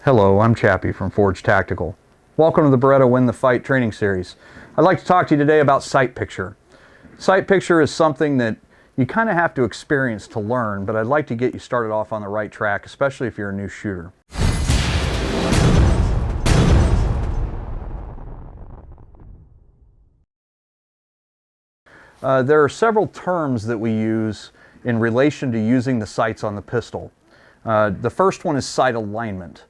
Hello, I'm Chappie from Forge Tactical. Welcome to the Beretta Win the Fight training series. I'd like to talk to you today about sight picture. Sight picture is something that you kind of have to experience to learn, but I'd like to get you started off on the right track, especially if you're a new shooter. There are several terms that we use in relation to using the sights on the pistol. The first one is sight alignment.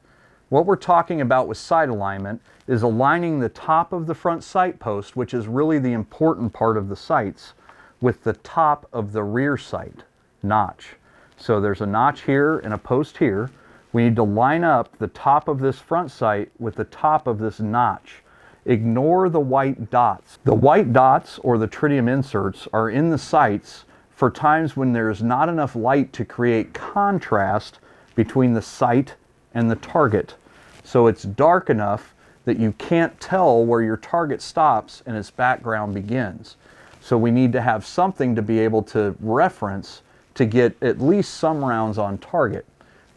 What we're talking about with sight alignment is aligning the top of the front sight post, which is really the important part of the sights, with the top of the rear sight notch. So there's a notch here and a post here. We need to line up the top of this front sight with the top of this notch. Ignore the white dots. The white dots, or the tritium inserts, are in the sights for times when there's not enough light to create contrast between the sight and the target. So it's dark enough that you can't tell where your target stops and its background begins. So we need to have something to be able to reference to get at least some rounds on target.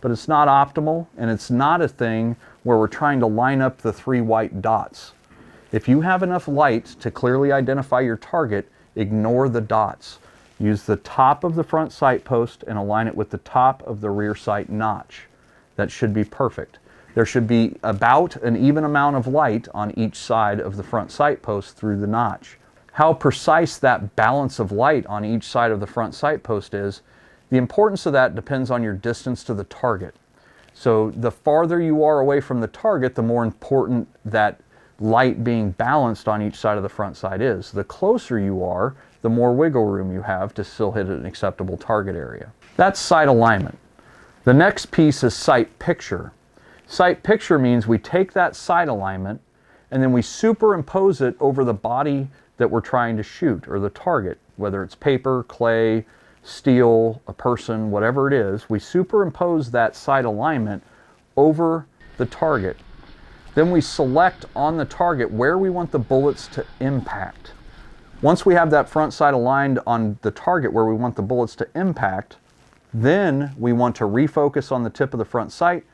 But it's not optimal, and it's not a thing where we're trying to line up the three white dots. If you have enough light to clearly identify your target, ignore the dots. Use the top of the front sight post and align it with the top of the rear sight notch. That should be perfect. There should be about an even amount of light on each side of the front sight post through the notch. How precise that balance of light on each side of the front sight post is, the importance of that depends on your distance to the target. So the farther you are away from the target, the more important that light being balanced on each side of the front sight is. The closer you are, the more wiggle room you have to still hit an acceptable target area. That's sight alignment. The next piece is sight picture. Sight picture means we take that sight alignment and then we superimpose it over the body that we're trying to shoot, or the target, whether it's paper, clay, steel, a person, whatever it is. We superimpose that sight alignment over the target. Then we select on the target where we want the bullets to impact. Once we have that front sight aligned on the target where we want the bullets to impact, then we want to refocus on the tip of the front sight,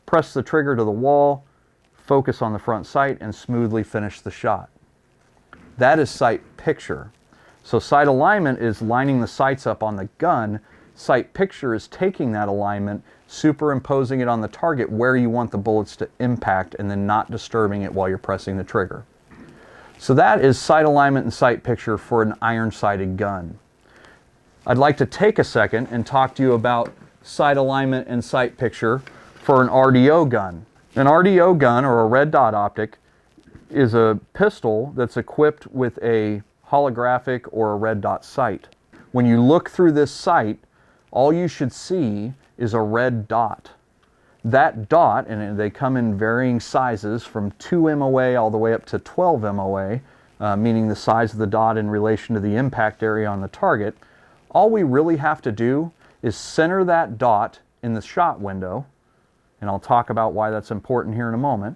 press the trigger to the wall, focus on the front sight, and smoothly finish the shot. That is sight picture. So sight alignment is lining the sights up on the gun. Sight picture is taking that alignment, superimposing it on the target where you want the bullets to impact, and then not disturbing it while you're pressing the trigger. So that is sight alignment and sight picture for an iron-sighted gun. I'd like to take a second and talk to you about sight alignment and sight picture for an RDO gun. An RDO gun, or a red dot optic, is a pistol that's equipped with a holographic or a red dot sight. When you look through this sight, all you should see is a red dot. That dot, and they come in varying sizes from 2 MOA all the way up to 12 MOA, meaning the size of the dot in relation to the impact area on the target. All we really have to do is center that dot in the shot window, and I'll talk about why that's important here in a moment.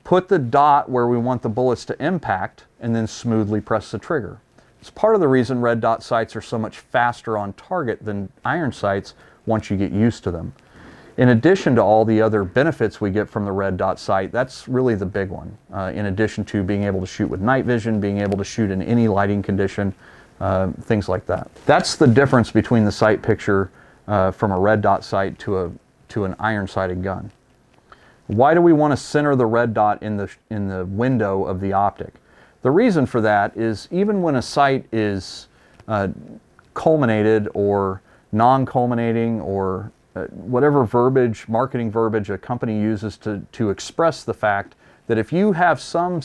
Put the dot where we want the bullets to impact, and then smoothly press the trigger. It's part of the reason red dot sights are so much faster on target than iron sights once you get used to them. In addition to all the other benefits we get from the red dot sight, that's really the big one. In addition to being able to shoot with night vision, being able to shoot in any lighting condition, things like that. That's the difference between the sight picture from a red dot sight to an iron-sighted gun. Why do we want to center the red dot in the window of the optic? The reason for that is even when a sight is culminated or non-culminating, or whatever verbiage, marketing verbiage a company uses to express the fact that if you have some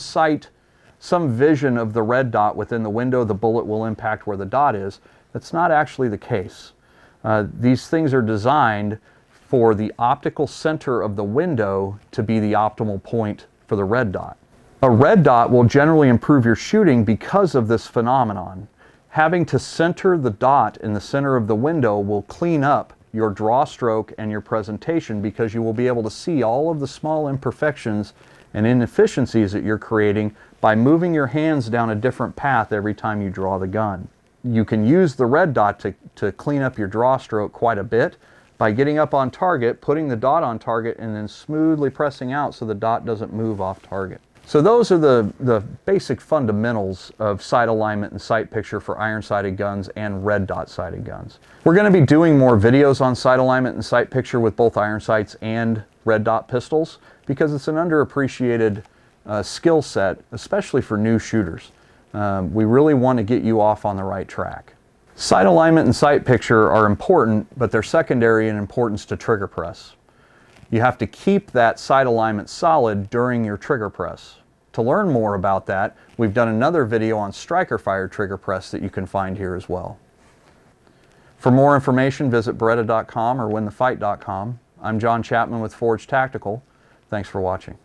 vision of the red dot within the window, the bullet will impact where the dot is. That's not actually the case. These things are designed for the optical center of the window to be the optimal point for the red dot. A red dot will generally improve your shooting because of this phenomenon. Having to center the dot in the center of the window will clean up your draw stroke and your presentation, because you will be able to see all of the small imperfections and inefficiencies that you're creating by moving your hands down a different path every time you draw the gun. You can use the red dot to clean up your draw stroke quite a bit, by getting up on target, putting the dot on target, and then smoothly pressing out so the dot doesn't move off target. So those are the basic fundamentals of sight alignment and sight picture for iron-sighted guns and red dot-sighted guns. We're going to be doing more videos on sight alignment and sight picture with both iron sights and red dot pistols because it's an underappreciated skill set, especially for new shooters. We really want to get you off on the right track. Sight alignment and sight picture are important, but they're secondary in importance to trigger press. You have to keep that sight alignment solid during your trigger press. To learn more about that, we've done another video on striker fired trigger press that you can find here as well. For more information, visit beretta.com or winthefight.com. I'm John Chapman with Forge Tactical. Thanks for watching.